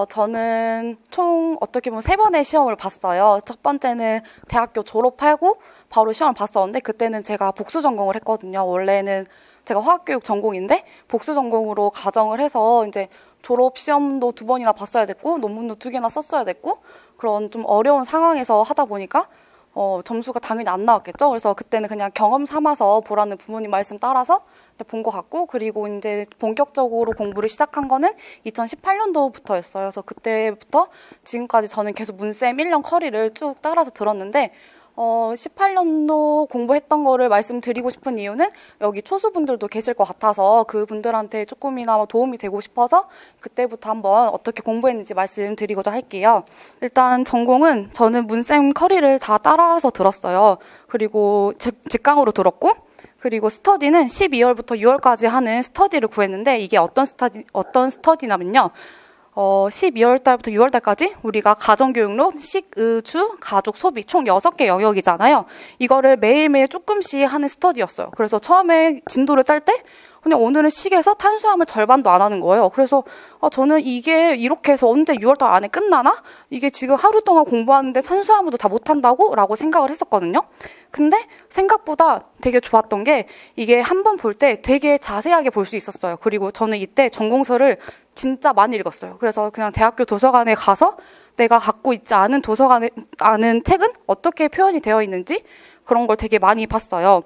저는 총 어떻게 보면 3번의 시험을 봤어요. 첫 번째는 대학교 졸업하고 바로 시험을 봤었는데 그때는 제가 복수 전공을 했거든요. 원래는 제가 화학교육 전공인데 복수 전공으로 가정을 해서 이제 졸업 시험도 2번이나 봤어야 됐고 논문도 2개나 썼어야 됐고 그런 좀 어려운 상황에서 하다 보니까 점수가 당연히 안 나왔겠죠. 그래서 그때는 그냥 경험 삼아서 보라는 부모님 말씀 따라서 본 것 같고, 그리고 이제 본격적으로 공부를 시작한 거는 2018년도부터였어요. 그래서 그때부터 지금까지 저는 계속 문쌤 1년 커리를 쭉 따라서 들었는데, 18년도 공부했던 거를 말씀드리고 싶은 이유는 여기 초수분들도 계실 것 같아서 그분들한테 조금이나마 도움이 되고 싶어서 그때부터 한번 어떻게 공부했는지 말씀드리고자 할게요. 일단 전공은 저는 문쌤 커리를 다 따라서 들었어요. 그리고 직강으로 들었고, 그리고 스터디는 12월부터 6월까지 하는 스터디를 구했는데 이게 어떤 스터디냐면요. 12월 달부터 6월 달까지 우리가 가정교육론, 식의주, 가족, 소비 총 6개 영역이잖아요. 이거를 매일매일 조금씩 하는 스터디였어요. 그래서 처음에 진도를 짤 때 그냥 오늘은 식에서 탄수화물 절반도 안 하는 거예요. 그래서 저는 이게 이렇게 해서 언제 6월 달 안에 끝나나? 이게 지금 하루 동안 공부하는데 탄수화물도 다 못한다고? 라고 생각을 했었거든요. 근데 생각보다 되게 좋았던 게 이게 한번 볼 때 되게 자세하게 볼 수 있었어요. 그리고 저는 이때 전공서를 진짜 많이 읽었어요. 그래서 그냥 대학교 도서관에 가서 내가 갖고 있지 않은 도서관에 아는 책은 어떻게 표현이 되어 있는지 그런 걸 되게 많이 봤어요.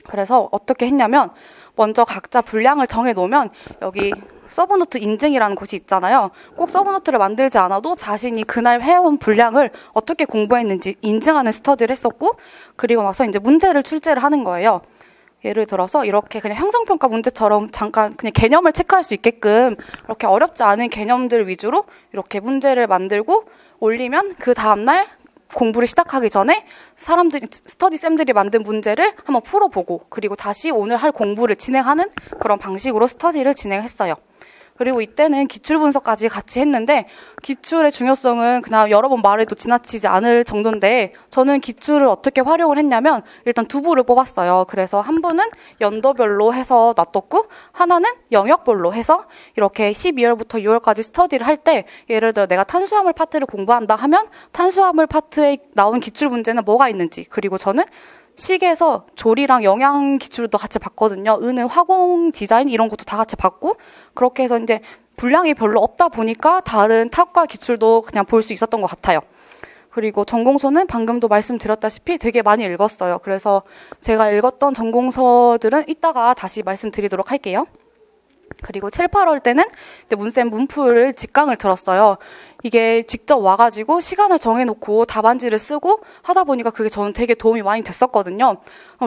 그래서 어떻게 했냐면 먼저 각자 분량을 정해놓으면 여기 서브노트 인증이라는 곳이 있잖아요. 꼭 서브노트를 만들지 않아도 자신이 그날 해온 분량을 어떻게 공부했는지 인증하는 스터디를 했었고, 그리고 나서 이제 문제를 출제를 하는 거예요. 예를 들어서 이렇게 그냥 형성평가 문제처럼 잠깐 그냥 개념을 체크할 수 있게끔 이렇게 어렵지 않은 개념들 위주로 이렇게 문제를 만들고 올리면 그 다음날 공부를 시작하기 전에 스터디쌤들이 만든 문제를 한번 풀어보고 그리고 다시 오늘 할 공부를 진행하는 그런 방식으로 스터디를 진행했어요. 그리고 이때는 기출 분석까지 같이 했는데 기출의 중요성은 그냥 여러 번 말해도 지나치지 않을 정도인데 저는 기출을 어떻게 활용을 했냐면 일단 2부를 뽑았어요. 그래서 한 부는 연도별로 해서 놔뒀고 하나는 영역별로 해서 이렇게 12월부터 6월까지 스터디를 할 때 예를 들어 내가 탄수화물 파트를 공부한다 하면 탄수화물 파트에 나온 기출 문제는 뭐가 있는지, 그리고 저는 식에서 조리랑 영양 기출도 같이 봤거든요. 은은 화공 디자인 이런 것도 다 같이 봤고 그렇게 해서 이제 분량이 별로 없다 보니까 다른 탑과 기출도 그냥 볼 수 있었던 것 같아요. 그리고 전공서는 방금도 말씀드렸다시피 되게 많이 읽었어요. 그래서 제가 읽었던 전공서들은 이따가 다시 말씀드리도록 할게요. 그리고 7, 8월 때는 문쌤 문풀 직강을 들었어요. 이게 직접 와가지고 시간을 정해놓고 답안지를 쓰고 하다 보니까 그게 저는 되게 도움이 많이 됐었거든요.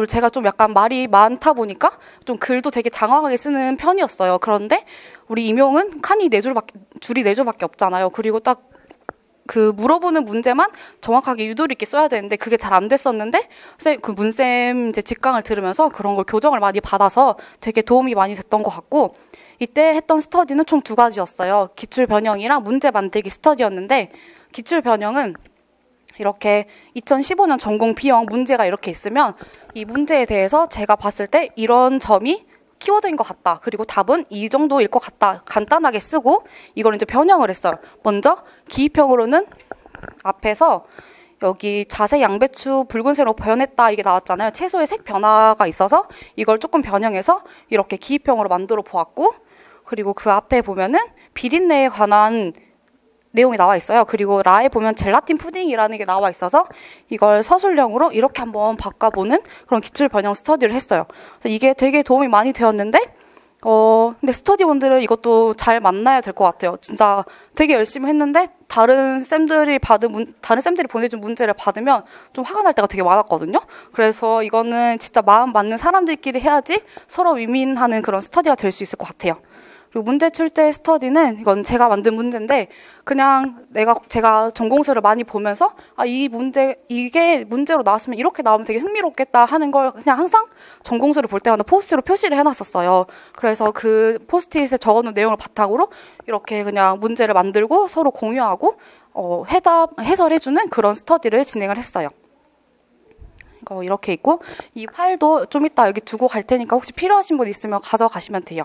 제가 좀 약간 말이 많다 보니까 좀 글도 되게 장황하게 쓰는 편이었어요. 그런데 우리 임용은 칸이 4줄이 4줄밖에 없잖아요. 그리고 딱 그 물어보는 문제만 정확하게 유도리 있게 써야 되는데 그게 잘 안 됐었는데 그 문쌤 이제 직강을 들으면서 그런 걸 교정을 많이 받아서 되게 도움이 많이 됐던 것 같고, 이때 했던 스터디는 총 2가지였어요. 기출 변형이랑 문제 만들기 스터디였는데 기출 변형은 이렇게 2015년 전공 B형 문제가 이렇게 있으면 이 문제에 대해서 제가 봤을 때 이런 점이 키워드인 것 같다. 그리고 답은 이 정도일 것 같다. 간단하게 쓰고 이걸 이제 변형을 했어요. 먼저 기입형으로는 앞에서 여기 자색 양배추 붉은색으로 변했다 이게 나왔잖아요. 채소의 색 변화가 있어서 이걸 조금 변형해서 이렇게 기입형으로 만들어 보았고, 그리고 그 앞에 보면은 비린내에 관한 내용이 나와 있어요. 그리고 라에 보면 젤라틴 푸딩이라는 게 나와 있어서 이걸 서술형으로 이렇게 한번 바꿔보는 그런 기출 변형 스터디를 했어요. 그래서 이게 되게 도움이 많이 되었는데 근데 스터디원들은 이것도 잘 만나야 될 것 같아요. 진짜 되게 열심히 했는데 다른 쌤들이 보내준 문제를 받으면 좀 화가 날 때가 되게 많았거든요. 그래서 이거는 진짜 마음 맞는 사람들끼리 해야지 서로 윈윈하는 그런 스터디가 될 수 있을 것 같아요. 그리고 문제 출제 스터디는 이건 제가 만든 문제인데 그냥 제가 전공서를 많이 보면서 이게 문제로 나왔으면 이렇게 나오면 되게 흥미롭겠다 하는 걸 그냥 항상 전공서를 볼 때마다 포스트로 표시를 해놨었어요. 그래서 그 포스트잇에 적어놓은 내용을 바탕으로 이렇게 그냥 문제를 만들고 서로 공유하고 해설해주는 그런 스터디를 진행을 했어요. 이거 이렇게 있고 이 파일도 좀 이따 여기 두고 갈 테니까 혹시 필요하신 분 있으면 가져가시면 돼요.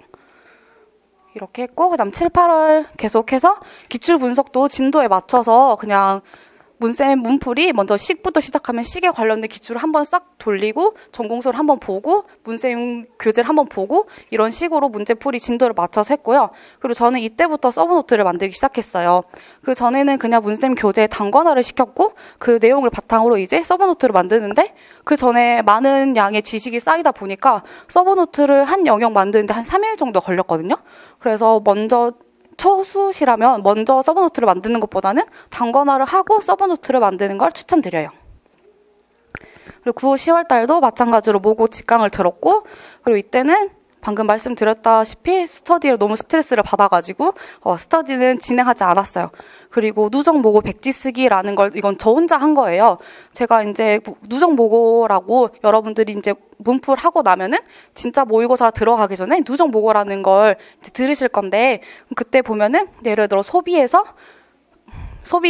이렇게 했고, 그 다음 7, 8월 계속해서 기출 분석도 진도에 맞춰서 그냥 문쌤 문풀이 먼저 식부터 시작하면 식에 관련된 기출을 한번 싹 돌리고 전공서를 한번 보고 문쌤 교재를 한번 보고 이런 식으로 문제풀이 진도를 맞춰서 했고요. 그리고 저는 이때부터 서브노트를 만들기 시작했어요. 그 전에는 그냥 문쌤 교재에 단권화를 시켰고 그 내용을 바탕으로 이제 서브노트를 만드는데 그 전에 많은 양의 지식이 쌓이다 보니까 서브노트를 한 영역 만드는데 한 3일 정도 걸렸거든요. 그래서 먼저 초수시라면 먼저 서브노트를 만드는 것보다는 단권화를 하고 서브노트를 만드는 걸 추천드려요. 그리고 9, 10월 달도 마찬가지로 모고 직강을 들었고, 그리고 이때는 방금 말씀드렸다시피 스터디에 너무 스트레스를 받아가지고 스터디는 진행하지 않았어요. 그리고 누적 모고 백지 쓰기라는 걸 이건 저 혼자 한 거예요. 제가 이제 누적 모고라고 여러분들이 이제 문풀 하고 나면은 진짜 모의고사 들어가기 전에 누적 모고라는 걸 들으실 건데 그때 보면은 예를 들어 소비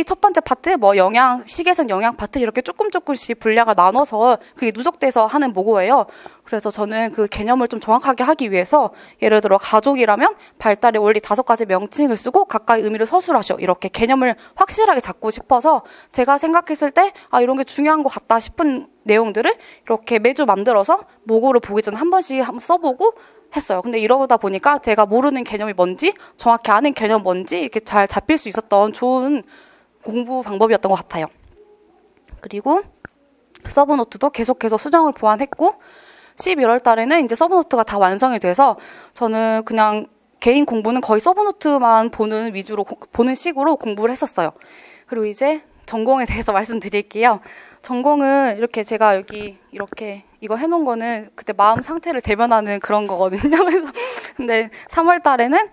첫 번째 파트, 뭐 영양, 식에선 영양 파트 이렇게 조금씩 분량을 나눠서 그게 누적돼서 하는 모고예요. 그래서 저는 그 개념을 좀 정확하게 하기 위해서 예를 들어 가족이라면 발달의 원리 5가지 명칭을 쓰고 각각의 의미를 서술하셔. 이렇게 개념을 확실하게 잡고 싶어서 제가 생각했을 때 이런 게 중요한 것 같다 싶은 내용들을 이렇게 매주 만들어서 모고를 보기 전에 한 번씩 한번 써보고 했어요. 근데 이러다 보니까 제가 모르는 개념이 뭔지 정확히 아는 개념 뭔지 이렇게 잘 잡힐 수 있었던 좋은 공부 방법이었던 것 같아요. 그리고 서브노트도 계속해서 수정을 보완했고 11월 달에는 이제 서브노트가 다 완성이 돼서 저는 그냥 개인 공부는 거의 서브노트만 보는 식으로 공부를 했었어요. 그리고 이제 전공에 대해서 말씀드릴게요. 전공은 이렇게 제가 여기 이렇게 이거 해놓은 거는 그때 마음 상태를 대변하는 그런 거거든요. 그래서 근데 3월 달에는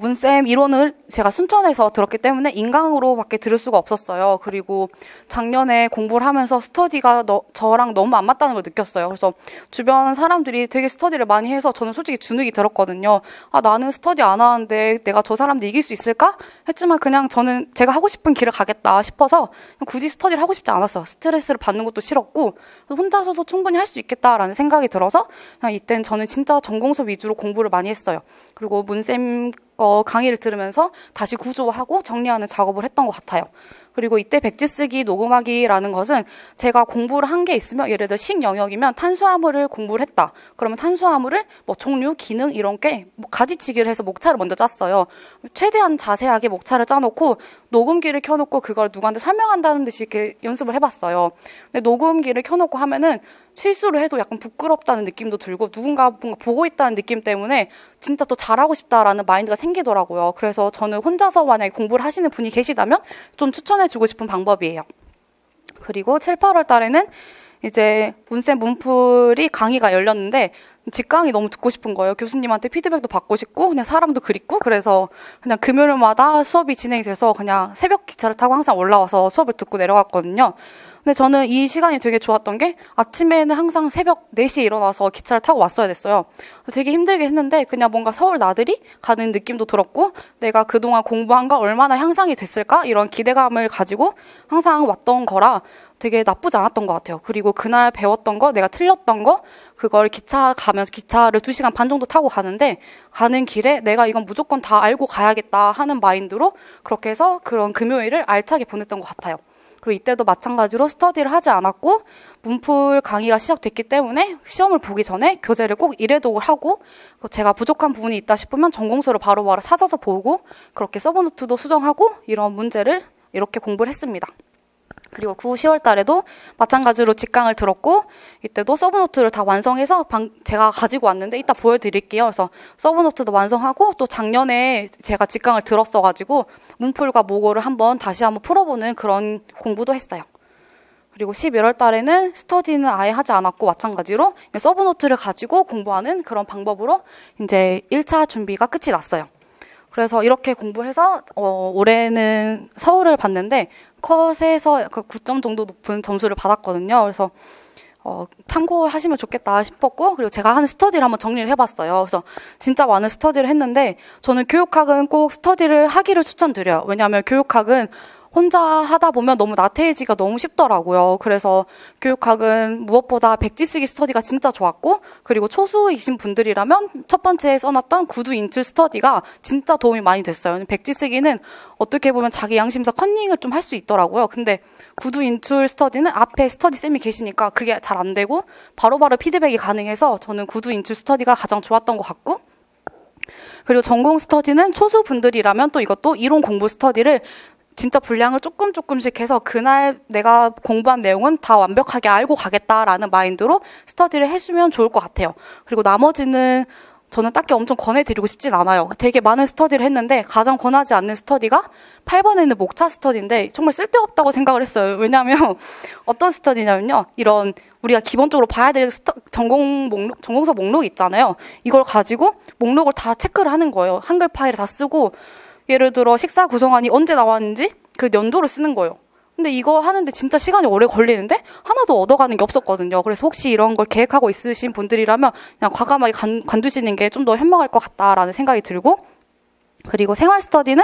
문쌤 이론을 제가 순천에서 들었기 때문에 인강으로밖에 들을 수가 없었어요. 그리고 작년에 공부를 하면서 스터디가 저랑 너무 안 맞다는 걸 느꼈어요. 그래서 주변 사람들이 되게 스터디를 많이 해서 저는 솔직히 주눅이 들었거든요. 나는 스터디 안 하는데 내가 저 사람들 이길 수 있을까? 했지만 그냥 저는 제가 하고 싶은 길을 가겠다 싶어서 굳이 스터디를 하고 싶지 않았어요. 스트레스를 받는 것도 싫었고 혼자서도 충분히 할 수 있겠다라는 생각이 들어서 그냥 이때는 저는 진짜 전공서 위주로 공부를 많이 했어요. 그리고 문쌤 강의를 들으면서 다시 구조하고 정리하는 작업을 했던 것 같아요. 그리고 이때 백지 쓰기, 녹음하기라는 것은 제가 공부를 한 게 있으면 예를 들어 식 영역이면 탄수화물을 공부를 했다. 그러면 탄수화물을 뭐 종류, 기능 이런 게 가지치기를 해서 목차를 먼저 짰어요. 최대한 자세하게 목차를 짜놓고 녹음기를 켜놓고 그걸 누구한테 설명한다는 듯이 이렇게 연습을 해봤어요. 근데 녹음기를 켜놓고 하면은 실수를 해도 약간 부끄럽다는 느낌도 들고 누군가 뭔가 보고 있다는 느낌 때문에 진짜 더 잘하고 싶다라는 마인드가 생기더라고요. 그래서 저는 혼자서 만약에 공부를 하시는 분이 계시다면 좀 추천해주고 싶은 방법이에요. 그리고 7, 8월 달에는 이제 문쌤 문풀이 강의가 열렸는데 직강이 너무 듣고 싶은 거예요. 교수님한테 피드백도 받고 싶고 그냥 사람도 그립고 그래서 그냥 금요일마다 수업이 진행이 돼서 그냥 새벽 기차를 타고 항상 올라와서 수업을 듣고 내려갔거든요. 근데 저는 이 시간이 되게 좋았던 게 아침에는 항상 새벽 4시에 일어나서 기차를 타고 왔어야 됐어요. 되게 힘들게 했는데 그냥 뭔가 서울 나들이 가는 느낌도 들었고 내가 그동안 공부한 거 얼마나 향상이 됐을까? 이런 기대감을 가지고 항상 왔던 거라 되게 나쁘지 않았던 것 같아요. 그리고 그날 배웠던 거, 내가 틀렸던 거, 그걸 기차 가면서 기차를 2시간 반 정도 타고 가는데 가는 길에 내가 이건 무조건 다 알고 가야겠다 하는 마인드로 그렇게 해서 그런 금요일을 알차게 보냈던 것 같아요. 그리고 이때도 마찬가지로 스터디를 하지 않았고 문풀 강의가 시작됐기 때문에 시험을 보기 전에 교재를 꼭 일회독을 하고 제가 부족한 부분이 있다 싶으면 전공서를 바로바로 찾아서 보고 그렇게 서브노트도 수정하고 이런 문제를 이렇게 공부를 했습니다. 그리고 9, 10월 달에도 마찬가지로 직강을 들었고 이때도 서브노트를 다 완성해서 제가 가지고 왔는데 이따 보여드릴게요. 그래서 서브노트도 완성하고 또 작년에 제가 직강을 들었어가지고 문풀과 모고를 다시 한번 풀어보는 그런 공부도 했어요. 그리고 11월 달에는 스터디는 아예 하지 않았고 마찬가지로 서브노트를 가지고 공부하는 그런 방법으로 이제 1차 준비가 끝이 났어요. 그래서 이렇게 공부해서 올해는 서울을 봤는데 컷에서 약간 9점 정도 높은 점수를 받았거든요. 그래서 참고하시면 좋겠다 싶었고 그리고 제가 하는 스터디를 한번 정리를 해봤어요. 그래서 진짜 많은 스터디를 했는데 저는 교육학은 꼭 스터디를 하기를 추천드려요. 왜냐하면 교육학은 혼자 하다 보면 너무 나태해지기가 너무 쉽더라고요. 그래서 교육학은 무엇보다 백지 쓰기 스터디가 진짜 좋았고, 그리고 초수이신 분들이라면 첫 번째 써놨던 구두 인출 스터디가 진짜 도움이 많이 됐어요. 백지 쓰기는 어떻게 보면 자기 양심상 컨닝을 좀 할 수 있더라고요. 근데 구두 인출 스터디는 앞에 스터디 쌤이 계시니까 그게 잘 안 되고 바로바로 피드백이 가능해서 저는 구두 인출 스터디가 가장 좋았던 것 같고, 그리고 전공 스터디는 초수분들이라면 또 이것도 이론 공부 스터디를 진짜 분량을 조금씩 해서 그날 내가 공부한 내용은 다 완벽하게 알고 가겠다라는 마인드로 스터디를 해주면 좋을 것 같아요. 그리고 나머지는 저는 딱히 엄청 권해드리고 싶진 않아요. 되게 많은 스터디를 했는데 가장 권하지 않는 스터디가 8번에 있는 목차 스터디인데 정말 쓸데없다고 생각을 했어요. 왜냐하면 어떤 스터디냐면요. 이런 우리가 기본적으로 봐야 될 전공서 목록 있잖아요. 이걸 가지고 목록을 다 체크를 하는 거예요. 한글 파일을 다 쓰고 예를 들어 식사 구성안이 언제 나왔는지 그 연도를 쓰는 거예요. 근데 이거 하는데 진짜 시간이 오래 걸리는데 하나도 얻어가는 게 없었거든요. 그래서 혹시 이런 걸 계획하고 있으신 분들이라면 그냥 과감하게 관두시는 게 좀 더 현명할 것 같다라는 생각이 들고, 그리고 생활 스터디는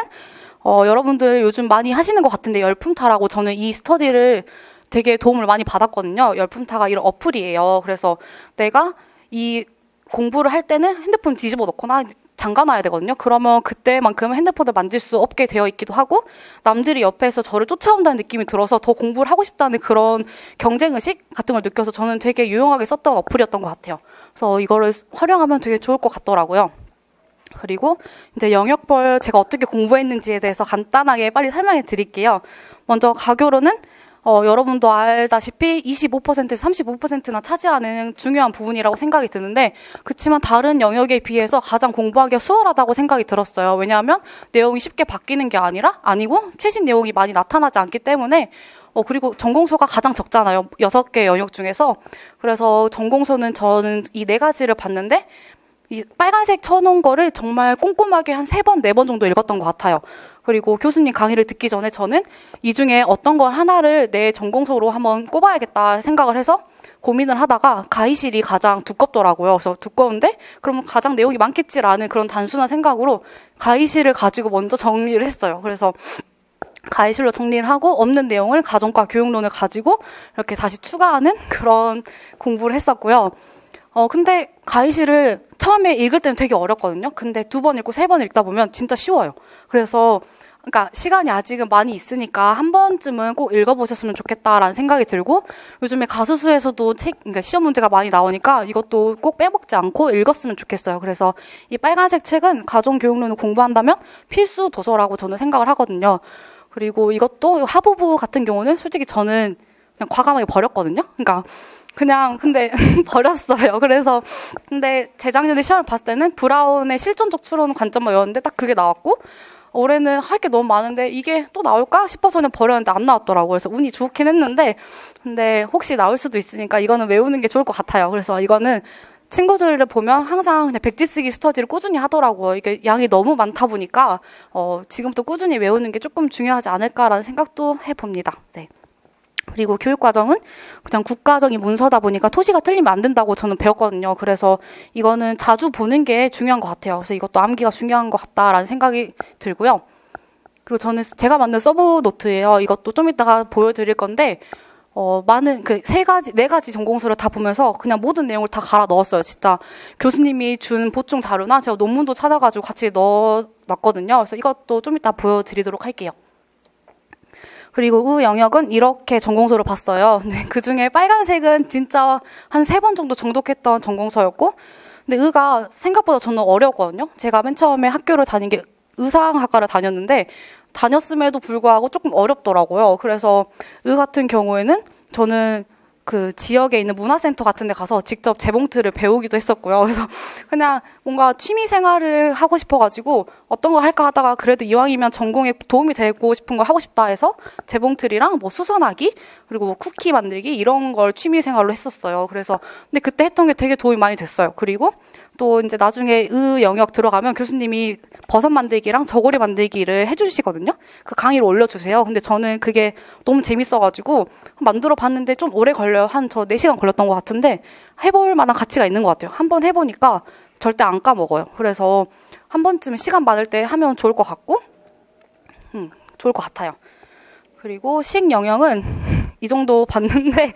여러분들 요즘 많이 하시는 것 같은데 열품타라고, 저는 이 스터디를 되게 도움을 많이 받았거든요. 열품타가 이런 어플이에요. 그래서 내가 이 공부를 할 때는 핸드폰 뒤집어 놓거나 잠가놔야 되거든요. 그러면 그때만큼은 핸드폰을 만질 수 없게 되어 있기도 하고, 남들이 옆에서 저를 쫓아온다는 느낌이 들어서 더 공부를 하고 싶다는 그런 경쟁의식 같은 걸 느껴서 저는 되게 유용하게 썼던 어플이었던 것 같아요. 그래서 이거를 활용하면 되게 좋을 것 같더라고요. 그리고 이제 영역별 제가 어떻게 공부했는지에 대해서 간단하게 빨리 설명해 드릴게요. 먼저 가교로는 여러분도 알다시피 25%에서 35%나 차지하는 중요한 부분이라고 생각이 드는데, 그렇지만 다른 영역에 비해서 가장 공부하기가 수월하다고 생각이 들었어요. 왜냐하면 내용이 쉽게 바뀌는 게 아니고 최신 내용이 많이 나타나지 않기 때문에, 그리고 전공서가 가장 적잖아요. 6개 영역 중에서. 그래서 전공서는 저는 이 4가지를 봤는데, 이 빨간색 쳐놓은 거를 정말 꼼꼼하게 한 3번, 4번 정도 읽었던 것 같아요. 그리고 교수님 강의를 듣기 전에 저는 이 중에 어떤 걸 하나를 내 전공서로 한번 꼽아야겠다 생각을 해서 고민을 하다가 가이실이 가장 두껍더라고요. 그래서 두꺼운데 그러면 가장 내용이 많겠지라는 그런 단순한 생각으로 가이실을 가지고 먼저 정리를 했어요. 그래서 가이실로 정리를 하고 없는 내용을 가정과 교육론을 가지고 이렇게 다시 추가하는 그런 공부를 했었고요. 근데 가이실을 처음에 읽을 때는 되게 어렵거든요. 근데 2번 읽고 3번 읽다 보면 진짜 쉬워요. 그래서 그러니까 시간이 아직은 많이 있으니까 한 번쯤은 꼭 읽어보셨으면 좋겠다라는 생각이 들고, 요즘에 가수수에서도 그러니까 시험 문제가 많이 나오니까 이것도 꼭 빼먹지 않고 읽었으면 좋겠어요. 그래서 이 빨간색 책은 가정교육론을 공부한다면 필수 도서라고 저는 생각을 하거든요. 그리고 이것도 하부부 같은 경우는 솔직히 저는 그냥 과감하게 버렸거든요. 근데 버렸어요. 그래서 근데 재작년에 시험을 봤을 때는 브라운의 실존적 추론 관점만 외웠는데 딱 그게 나왔고, 올해는 할 게 너무 많은데 이게 또 나올까 싶어서 그냥 버렸는데 안 나왔더라고요. 그래서 운이 좋긴 했는데, 근데 혹시 나올 수도 있으니까 이거는 외우는 게 좋을 것 같아요. 그래서 이거는 친구들을 보면 항상 그냥 백지 쓰기 스터디를 꾸준히 하더라고요. 이게 양이 너무 많다 보니까 지금부터 꾸준히 외우는 게 조금 중요하지 않을까라는 생각도 해봅니다. 네. 그리고 교육과정은 그냥 국가적인 문서다 보니까 토시가 틀리면 안 된다고 저는 배웠거든요. 그래서 이거는 자주 보는 게 중요한 것 같아요. 그래서 이것도 암기가 중요한 것 같다라는 생각이 들고요. 그리고 저는 제가 만든 서브 노트예요. 이것도 좀 이따가 보여드릴 건데, 많은 4가지 전공서를 다 보면서 그냥 모든 내용을 다 갈아 넣었어요. 진짜 교수님이 준 보충 자료나 제가 논문도 찾아가지고 같이 넣어놨거든요. 그래서 이것도 좀 이따 보여드리도록 할게요. 그리고 영역은 이렇게 전공서를 봤어요. 네, 그중에 빨간색은 진짜 한 3번 정도 정독했던 전공서였고, 근데 가 생각보다 저는 어려웠거든요. 제가 맨 처음에 학교를 다닌 게 의상학과를 다녔음에도 불구하고 조금 어렵더라고요. 그래서 같은 경우에는 저는 그 지역에 있는 문화센터 같은 데 가서 직접 재봉틀을 배우기도 했었고요. 그래서 그냥 뭔가 취미 생활을 하고 싶어가지고 어떤 걸 할까 하다가 그래도 이왕이면 전공에 도움이 되고 싶은 걸 하고 싶다 해서 재봉틀이랑 뭐 수선하기, 그리고 뭐 쿠키 만들기 이런 걸 취미 생활로 했었어요. 그래서 근데 그때 했던 게 되게 도움이 많이 됐어요. 그리고 또 이제 나중에 영역 들어가면 교수님이 버섯 만들기랑 저고리 만들기를 해주시거든요. 그 강의를 올려주세요. 근데 저는 그게 너무 재밌어가지고 만들어 봤는데 좀 오래 걸려요. 저 4시간 걸렸던 것 같은데 해볼 만한 가치가 있는 것 같아요. 한번 해보니까 절대 안 까먹어요. 그래서 한 번쯤 시간 많을 때 하면 좋을 것 같고, 좋을 것 같아요. 그리고 식영역은 이 정도 봤는데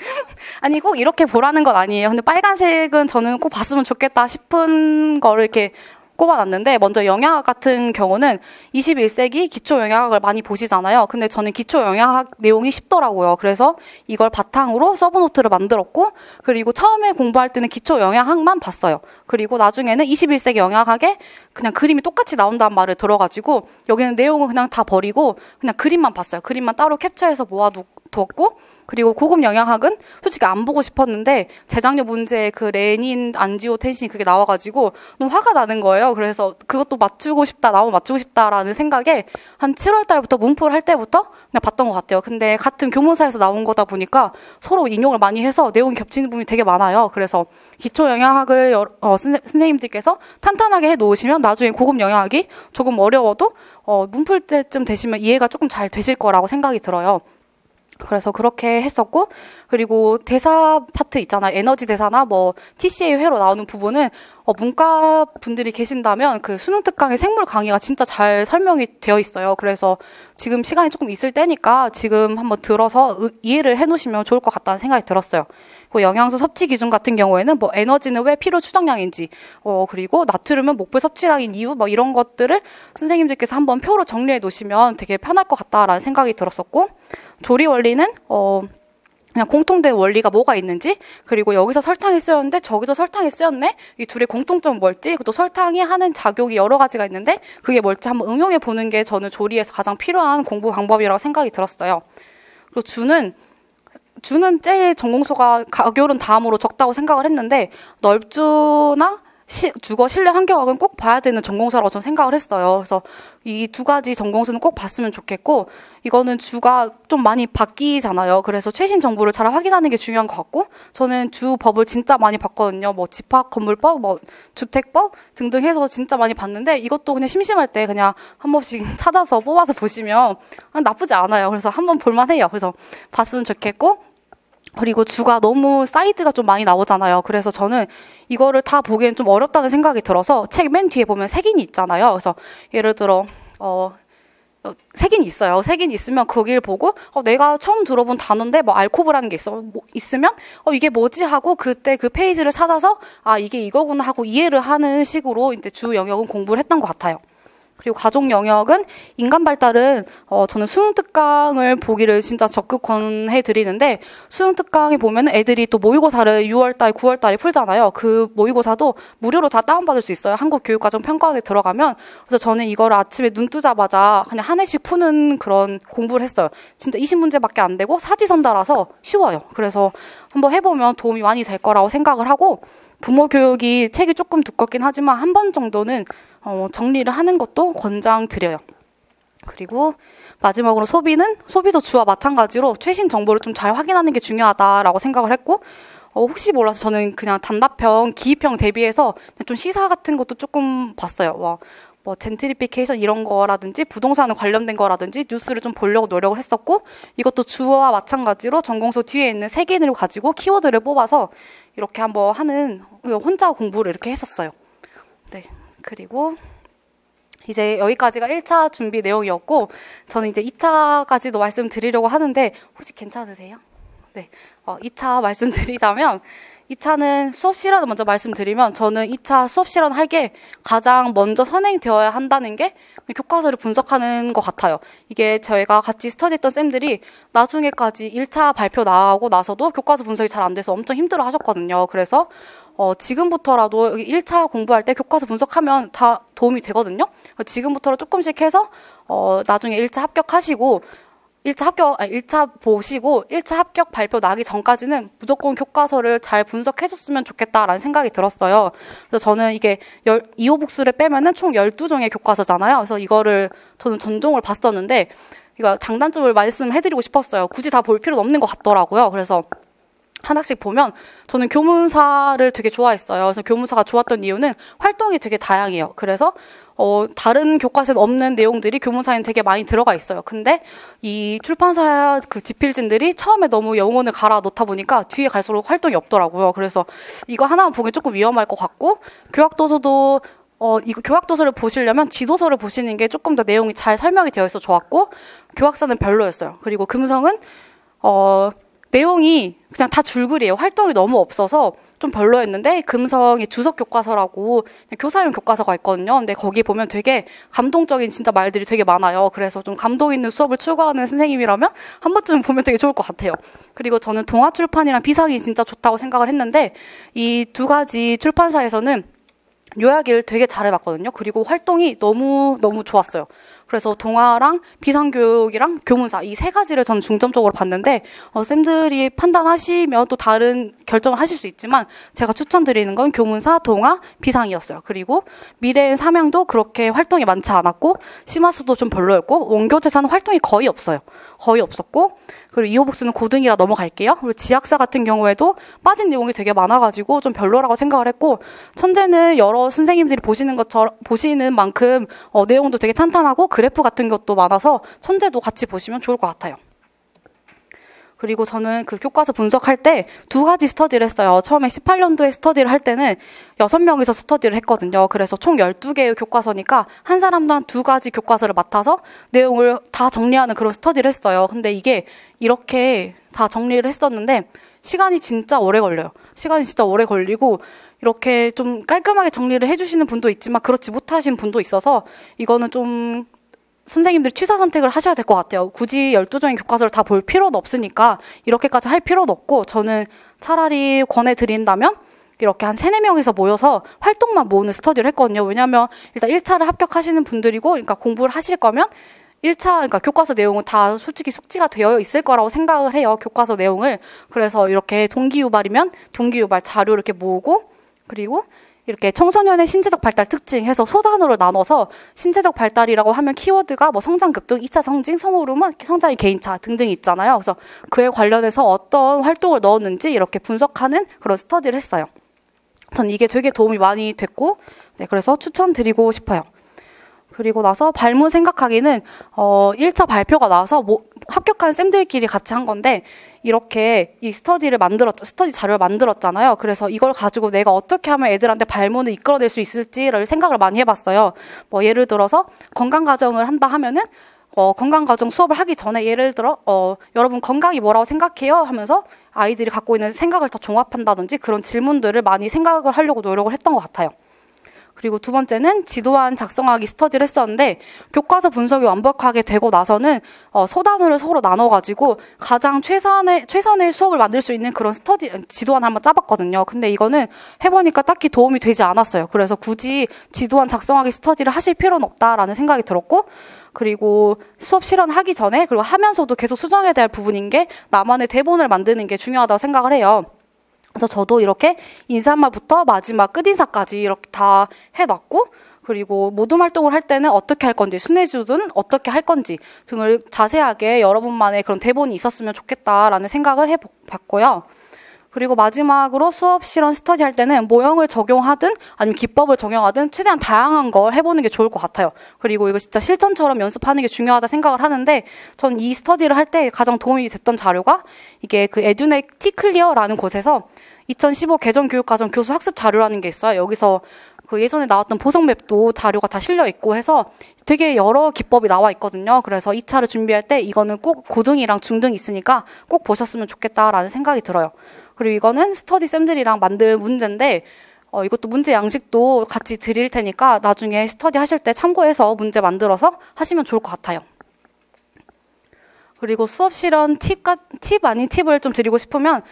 아니 꼭 이렇게 보라는 건 아니에요. 근데 빨간색은 저는 꼭 봤으면 좋겠다 싶은 거를 이렇게 꼽아놨는데, 먼저 영양학 같은 경우는 21세기 기초 영양학을 많이 보시잖아요. 근데 저는 기초 영양학 내용이 쉽더라고요. 그래서 이걸 바탕으로 서브노트를 만들었고, 그리고 처음에 공부할 때는 기초 영양학만 봤어요. 그리고 나중에는 21세기 영양학에 그냥 그림이 똑같이 나온다는 말을 들어가지고 여기는 내용은 그냥 다 버리고 그냥 그림만 봤어요. 그림만 따로 캡처해서 모아두었고, 그리고 고급 영양학은 솔직히 안 보고 싶었는데 재작년 문제에 그 레닌, 안지오텐신 그게 나와가지고 너무 화가 나는 거예요. 그래서 그것도 맞추고 싶다, 나오면 맞추고 싶다라는 생각에 한 7월 달부터 문풀 할 때부터 그냥 봤던 것 같아요. 근데 같은 교문사에서 나온 거다 보니까 서로 인용을 많이 해서 내용이 겹치는 부분이 되게 많아요. 그래서 기초 영양학을 선생님들께서 탄탄하게 해 놓으시면 나중에 고급 영양학이 조금 어려워도 문풀 때쯤 되시면 이해가 조금 잘 되실 거라고 생각이 들어요. 그래서 그렇게 했었고, 그리고 대사 파트 있잖아요. 에너지 대사나 뭐 TCA 회로 나오는 부분은 문과 분들이 계신다면 그 수능 특강의 생물 강의가 진짜 잘 설명이 되어 있어요. 그래서 지금 시간이 조금 있을 때니까 지금 한번 들어서 이해를 해놓으시면 좋을 것 같다는 생각이 들었어요. 그 영양소 섭취 기준 같은 경우에는 뭐 에너지는 왜 필요 추정량인지, 그리고 나트륨은 목표 섭취량인 이유, 뭐 이런 것들을 선생님들께서 한번 표로 정리해 놓으시면 되게 편할 것 같다라는 생각이 들었었고, 조리 원리는 그냥 공통된 원리가 뭐가 있는지, 그리고 여기서 설탕이 쓰였는데 저기서 설탕이 쓰였네, 이 둘의 공통점은 뭘지, 또 설탕이 하는 작용이 여러 가지가 있는데 그게 뭘지 한번 응용해 보는 게 저는 조리에서 가장 필요한 공부 방법이라고 생각이 들었어요. 그리고 주는 제일 전공서가 가교른 다음으로 적다고 생각을 했는데, 널주나 주거 실내 환경학은 꼭 봐야 되는 전공서라고 저는 생각을 했어요. 그래서 이 두 가지 전공서는 꼭 봤으면 좋겠고, 이거는 주가 좀 많이 바뀌잖아요. 그래서 최신 정보를 잘 확인하는 게 중요한 것 같고, 저는 주 법을 진짜 많이 봤거든요. 뭐 집합건물법, 뭐 주택법 등등 해서 진짜 많이 봤는데, 이것도 그냥 심심할 때 그냥 한 번씩 찾아서 뽑아서 보시면 나쁘지 않아요. 그래서 한번 볼만해요. 그래서 봤으면 좋겠고, 그리고 주가 너무 사이드가 좀 많이 나오잖아요. 그래서 저는 이거를 다 보기엔 좀 어렵다는 생각이 들어서 책 맨 뒤에 보면 색인이 있잖아요. 그래서 예를 들어 색인이 있어요. 색인이 있으면 거기를 보고 내가 처음 들어본 단어인데 뭐 알코브라는 게 있으면 이게 뭐지 하고 그때 그 페이지를 찾아서 이게 이거구나 하고 이해를 하는 식으로 이제 주 영역은 공부를 했던 것 같아요. 그리고 가족 영역은 인간 발달은 저는 수능 특강을 보기를 진짜 적극 권해드리는데, 수능 특강에 보면 애들이 또 모의고사를 6월달, 9월달에 풀잖아요. 그 모의고사도 무료로 다 다운받을 수 있어요. 한국교육과정평가원에 들어가면. 그래서 저는 이거를 아침에 눈 뜨자마자 그냥 한 해씩 푸는 그런 공부를 했어요. 진짜 20문제밖에 안 되고 사지선다라서 쉬워요. 그래서 한번 해보면 도움이 많이 될 거라고 생각을 하고, 부모 교육이 책이 조금 두껍긴 하지만 한 번 정도는 정리를 하는 것도 권장드려요. 그리고 마지막으로 소비도 주와 마찬가지로 최신 정보를 좀 잘 확인하는 게 중요하다라고 생각을 했고, 혹시 몰라서 저는 그냥 단답형, 기입형 대비해서 좀 시사 같은 것도 조금 봤어요. 뭐 젠트리피케이션 이런 거라든지 부동산 관련된 거라든지 뉴스를 좀 보려고 노력을 했었고, 이것도 주와 마찬가지로 전공서 뒤에 있는 색인을 가지고 키워드를 뽑아서 이렇게 한번 하는 혼자 공부를 이렇게 했었어요. 네. 그리고 이제 여기까지가 1차 준비 내용이었고, 저는 이제 2차까지도 말씀드리려고 하는데 혹시 괜찮으세요? 네. 2차 말씀드리자면, 2차는 수업 실현을 먼저 말씀드리면, 저는 2차 수업 실현 할 게 가장 먼저 선행되어야 한다는 게 교과서를 분석하는 것 같아요. 이게 저희가 같이 스터디했던 쌤들이 나중에까지 1차 발표 나오고 나서도 교과서 분석이 잘 안 돼서 엄청 힘들어 하셨거든요. 그래서 지금부터라도 1차 공부할 때 교과서 분석하면 다 도움이 되거든요. 지금부터라도 조금씩 해서 나중에 1차 합격하시고 1차 보시고 1차 합격 발표 나기 전까지는 무조건 교과서를 잘 분석해줬으면 좋겠다라는 생각이 들었어요. 그래서 저는 이게 2호북스를 빼면은 총 12종의 교과서잖아요. 그래서 이거를 저는 전종을 봤었는데, 이거 장단점을 말씀해드리고 싶었어요. 굳이 다 볼 필요는 없는 것 같더라고요. 그래서 하나씩 보면, 저는 교문사를 되게 좋아했어요. 그래서 교문사가 좋았던 이유는 활동이 되게 다양해요. 그래서 다른 교과서에 없는 내용들이 교문사에는 되게 많이 들어가 있어요. 근데 이 출판사 그 집필진들이 처음에 너무 영혼을 갈아 넣다 보니까 뒤에 갈수록 활동이 없더라고요. 그래서 이거 하나만 보기 조금 위험할 것 같고, 교학도서도 이거 교학도서를 보시려면 지도서를 보시는 게 조금 더 내용이 잘 설명이 되어 있어 좋았고, 교학사는 별로였어요. 그리고 금성은, 내용이 그냥 다 줄글이에요. 활동이 너무 없어서 좀 별로였는데, 금성이 주석 교과서라고 교사용 교과서가 있거든요. 근데 거기 보면 되게 감동적인 진짜 말들이 되게 많아요. 그래서 좀 감동 있는 수업을 추구하는 선생님이라면 한 번쯤 보면 되게 좋을 것 같아요. 그리고 저는 동아출판이랑 비상이 진짜 좋다고 생각을 했는데, 이 두 가지 출판사에서는 요약을 되게 잘해놨거든요. 그리고 활동이 너무 좋았어요. 그래서 동아랑 비상교육이랑 교문사 이 세 가지를 저는 중점적으로 봤는데, 쌤들이 판단하시면 또 다른 결정을 하실 수 있지만 제가 추천드리는 건 교문사, 동아, 비상이었어요. 그리고 미래의 삼양도 그렇게 활동이 많지 않았고, 심화수도 좀 별로였고, 원교재사는 활동이 거의 없어요. 거의 없었고, 그리고 이호복수는 고등이라 넘어갈게요. 그리고 지학사 같은 경우에도 빠진 내용이 되게 많아가지고 좀 별로라고 생각을 했고, 천재는 여러 선생님들이 보시는 만큼 내용도 되게 탄탄하고 그래프 같은 것도 많아서 천재도 같이 보시면 좋을 것 같아요. 그리고 저는 그 교과서 분석할 때 두 가지 스터디를 했어요. 처음에 18년도에 스터디를 할 때는 6명이서 스터디를 했거든요. 그래서 총 12개의 교과서니까 한 사람당 두 가지 교과서를 맡아서 내용을 다 정리하는 그런 스터디를 했어요. 근데 이게 이렇게 다 정리를 했었는데 시간이 진짜 오래 걸려요. 시간이 진짜 오래 걸리고 이렇게 좀 깔끔하게 정리를 해주시는 분도 있지만 그렇지 못하신 분도 있어서 이거는 좀 선생님들 취사 선택을 하셔야 될 것 같아요. 굳이 12종의 교과서를 다 볼 필요는 없으니까 이렇게까지 할 필요는 없고, 저는 차라리 권해드린다면 이렇게 한 3, 4명이서 모여서 활동만 모으는 스터디를 했거든요. 왜냐하면 일단 1차를 합격하시는 분들이고, 그러니까 공부를 하실 거면 1차, 그러니까 교과서 내용은 다 솔직히 숙지가 되어 있을 거라고 생각을 해요. 교과서 내용을. 그래서 이렇게 동기유발이면 동기유발 자료 이렇게 모으고, 그리고 이렇게 청소년의 신체적 발달 특징 해서 소단으로 나눠서, 신체적 발달이라고 하면 키워드가 뭐 성장급등, 2차 성징, 성호르몬, 성장의 개인차 등등이 있잖아요. 그래서 그에 관련해서 어떤 활동을 넣었는지 이렇게 분석하는 그런 스터디를 했어요. 전 이게 되게 도움이 많이 됐고, 그래서 추천드리고 싶어요. 그리고 나서 발문 생각하기는 1차 발표가 나와서 합격한 쌤들끼리 같이 한 건데, 이렇게 이 스터디 자료를 만들었잖아요. 그래서 이걸 가지고 내가 어떻게 하면 애들한테 발문을 이끌어낼 수 있을지를 생각을 많이 해봤어요. 뭐 예를 들어서 건강가정을 한다 하면은 건강가정 수업을 하기 전에 예를 들어 여러분 건강이 뭐라고 생각해요? 하면서 아이들이 갖고 있는 생각을 더 종합한다든지 그런 질문들을 많이 생각을 하려고 노력을 했던 것 같아요. 그리고 두 번째는 지도안 작성하기 스터디를 했었는데, 교과서 분석이 완벽하게 되고 나서는 소단으로 서로 나눠가지고 가장 최선의 수업을 만들 수 있는 그런 지도안을 한번 짜봤거든요. 근데 이거는 해보니까 딱히 도움이 되지 않았어요. 그래서 굳이 지도안 작성하기 스터디를 하실 필요는 없다라는 생각이 들었고, 그리고 수업 실현하기 전에, 그리고 하면서도 계속 수정해야 될 부분인 게 나만의 대본을 만드는 게 중요하다고 생각을 해요. 그래서 저도 이렇게 인사말부터 마지막 끝인사까지 이렇게 다 해놨고, 그리고 모둠 활동을 할 때는 어떻게 할 건지, 순회주든 어떻게 할 건지 등을 자세하게 여러분만의 그런 대본이 있었으면 좋겠다라는 생각을 해봤고요. 그리고 마지막으로 수업 실현 스터디 할 때는 모형을 적용하든 아니면 기법을 적용하든 최대한 다양한 걸 해보는 게 좋을 것 같아요. 그리고 이거 진짜 실전처럼 연습하는 게 중요하다 생각을 하는데, 전 이 스터디를 할 때 가장 도움이 됐던 자료가 이게 그 에듀넥 티클리어라는 곳에서 2015 개정교육과정 교수 학습 자료라는 게 있어요. 여기서 그 예전에 나왔던 보석맵도 자료가 다 실려 있고 해서 되게 여러 기법이 나와 있거든요. 그래서 2차를 준비할 때 이거는 꼭 고등이랑 중등이 있으니까 꼭 보셨으면 좋겠다라는 생각이 들어요. 그리고 이거는 스터디 쌤들이랑 만든 문제인데, 이것도 문제 양식도 같이 드릴 테니까 나중에 스터디 하실 때 참고해서 문제 만들어서 하시면 좋을 것 같아요. 그리고 수업 실현 팁 아닌 팁을 좀 드리고 싶으면,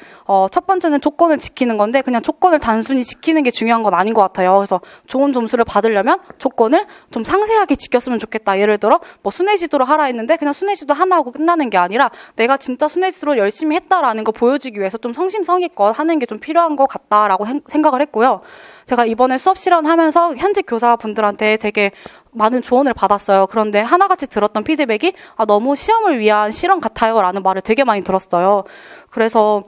첫 번째는 조건을 지키는 건데, 그냥 조건을 단순히 지키는 게 중요한 건 아닌 것 같아요. 그래서 좋은 점수를 받으려면 조건을 좀 상세하게 지켰으면 좋겠다. 예를 들어, 뭐 순회지도로 하라 했는데, 그냥 순회지도 하나 하고 끝나는 게 아니라, 내가 진짜 순회지도를 열심히 했다라는 거 보여주기 위해서 좀 성심성의껏 하는 게 좀 필요한 것 같다라고 생각을 했고요. 제가 이번에 수업 실현하면서 현직 교사분들한테 되게 많은 조언을 받았어요. 그런데 하나같이 들었던 피드백이 너무 시험을 위한 실험 같아요 라는 말을 되게 많이 들었어요. 그래서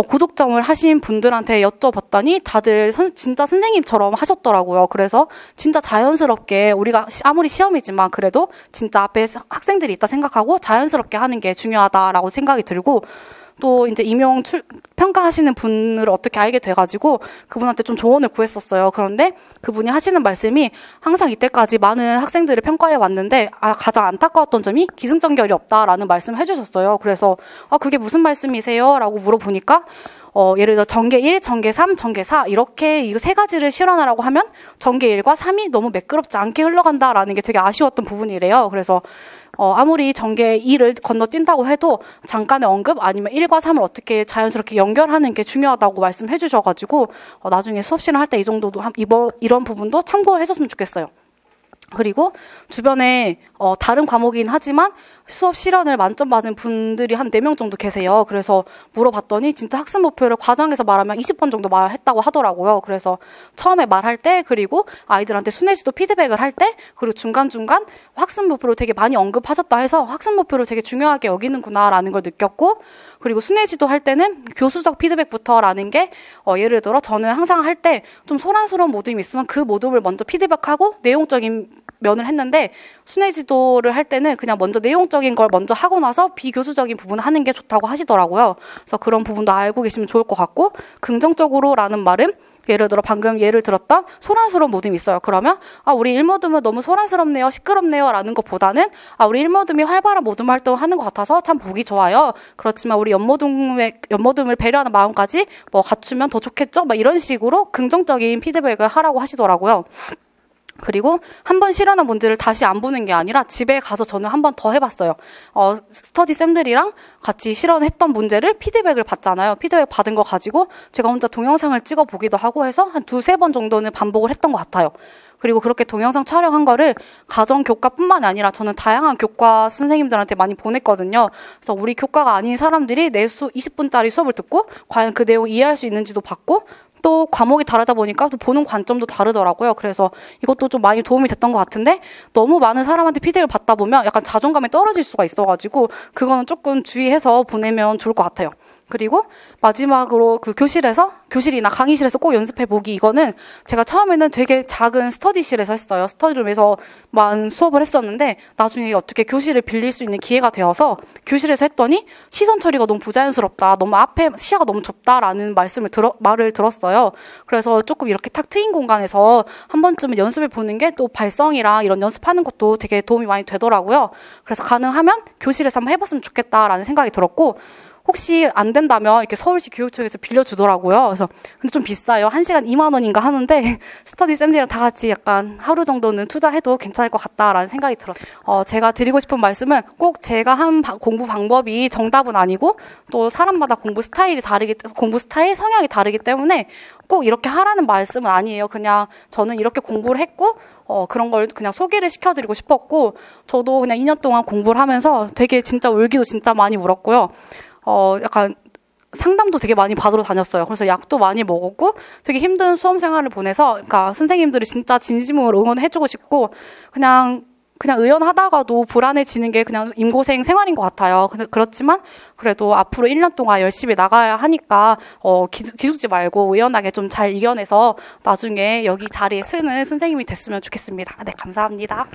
구독점을 하신 분들한테 여쭤봤더니 다들 진짜 선생님처럼 하셨더라고요. 그래서 진짜 자연스럽게 우리가 아무리 시험이지만 그래도 진짜 앞에 학생들이 있다 생각하고 자연스럽게 하는 게 중요하다라고 생각이 들고, 또 이제 평가하시는 분을 어떻게 알게 돼가지고 그분한테 좀 조언을 구했었어요. 그런데 그분이 하시는 말씀이 항상 이때까지 많은 학생들을 평가해 왔는데 가장 안타까웠던 점이 기승전결이 없다라는 말씀을 해주셨어요. 그래서 그게 무슨 말씀이세요? 라고 물어보니까 예를 들어 전개 1, 전개 3, 전개 4 이렇게 이 세 가지를 실현하라고 하면 전개 1과 3이 너무 매끄럽지 않게 흘러간다라는 게 되게 아쉬웠던 부분이래요. 그래서 아무리 전개 2를 건너뛴다고 해도 잠깐의 언급 아니면 1과 3을 어떻게 자연스럽게 연결하는 게 중요하다고 말씀해 주셔가지고 나중에 수업 실현할 때 이 정도도 이런 부분도 참고해 줬으면 좋겠어요. 그리고 주변에 다른 과목이긴 하지만 수업 실현을 만점 맞은 분들이 한 4명 정도 계세요. 그래서 물어봤더니 진짜 학습 목표를 과정에서 말하면 20번 정도 말했다고 하더라고요. 그래서 처음에 말할 때, 그리고 아이들한테 순회지도 피드백을 할 때, 그리고 중간중간 학습 목표를 되게 많이 언급하셨다 해서 학습 목표를 되게 중요하게 여기는구나라는 걸 느꼈고, 그리고 순회지도 할 때는 교수적 피드백부터라는 게 예를 들어 저는 항상 할 때 좀 소란스러운 모둠이 있으면 그 모둠을 먼저 피드백하고 내용적인 면을 했는데, 순회지도를 할 때는 그냥 먼저 내용적인 걸 먼저 하고 나서 비교수적인 부분을 하는 게 좋다고 하시더라고요. 그래서 그런 부분도 알고 계시면 좋을 것 같고, 긍정적으로라는 말은 예를 들어 방금 예를 들었던 소란스러운 모둠이 있어요. 그러면 우리 일모둠은 너무 소란스럽네요, 시끄럽네요 라는 것보다는 우리 일모둠이 활발한 모둠 활동을 하는 것 같아서 참 보기 좋아요. 그렇지만 우리 연모둠을 배려하는 마음까지 갖추면 더 좋겠죠? 이런 식으로 긍정적인 피드백을 하라고 하시더라고요. 그리고 한 번 실현한 문제를 다시 안 보는 게 아니라 집에 가서 저는 한 번 더 해봤어요. 스터디 쌤들이랑 같이 실현했던 문제를 피드백을 받잖아요. 피드백 받은 거 가지고 제가 혼자 동영상을 찍어보기도 하고 해서 한 2-3번 정도는 반복을 했던 것 같아요. 그리고 그렇게 동영상 촬영한 거를 가정 교과뿐만 아니라 저는 다양한 교과 선생님들한테 많이 보냈거든요. 그래서 우리 교과가 아닌 사람들이 내 20분짜리 수업을 듣고 과연 그 내용을 이해할 수 있는지도 봤고, 또 과목이 다르다 보니까 또 보는 관점도 다르더라고요. 그래서 이것도 좀 많이 도움이 됐던 것 같은데, 너무 많은 사람한테 피드백을 받다 보면 약간 자존감이 떨어질 수가 있어가지고 그거는 조금 주의해서 보내면 좋을 것 같아요. 그리고 마지막으로 그 교실이나 강의실에서 꼭 연습해보기, 이거는 제가 처음에는 되게 작은 스터디실에서 했어요. 스터디룸에서만 수업을 했었는데 나중에 어떻게 교실을 빌릴 수 있는 기회가 되어서 교실에서 했더니 시선 처리가 너무 부자연스럽다, 너무 앞에 시야가 너무 좁다라는 말을 들었어요. 그래서 조금 이렇게 탁 트인 공간에서 한 번쯤은 연습해보는 게 또 발성이랑 이런 연습하는 것도 되게 도움이 많이 되더라고요. 그래서 가능하면 교실에서 한번 해봤으면 좋겠다라는 생각이 들었고, 혹시 안 된다면 이렇게 서울시 교육청에서 빌려주더라고요. 그래서 근데 좀 비싸요. 1시간 2만 원인가 하는데 스터디 쌤들이랑 다 같이 약간 하루 정도는 투자해도 괜찮을 것 같다라는 생각이 들었어요. 제가 드리고 싶은 말씀은 꼭 제가 한 공부 방법이 정답은 아니고, 또 사람마다 공부 스타일, 성향이 다르기 때문에 꼭 이렇게 하라는 말씀은 아니에요. 그냥 저는 이렇게 공부를 했고 그런 걸 그냥 소개를 시켜드리고 싶었고, 저도 그냥 2년 동안 공부를 하면서 되게 진짜 울기도 진짜 많이 울었고요. 약간 상담도 되게 많이 받으러 다녔어요. 그래서 약도 많이 먹었고 되게 힘든 수험 생활을 보내서, 그러니까 선생님들이 진짜 진심으로 응원해주고 싶고, 그냥 의연하다가도 불안해지는 게 그냥 임고생 생활인 것 같아요. 그렇지만 그래도 앞으로 1년 동안 열심히 나가야 하니까 기죽지 말고 의연하게 좀 잘 이겨내서 나중에 여기 자리에 서는 선생님이 됐으면 좋겠습니다. 네, 감사합니다.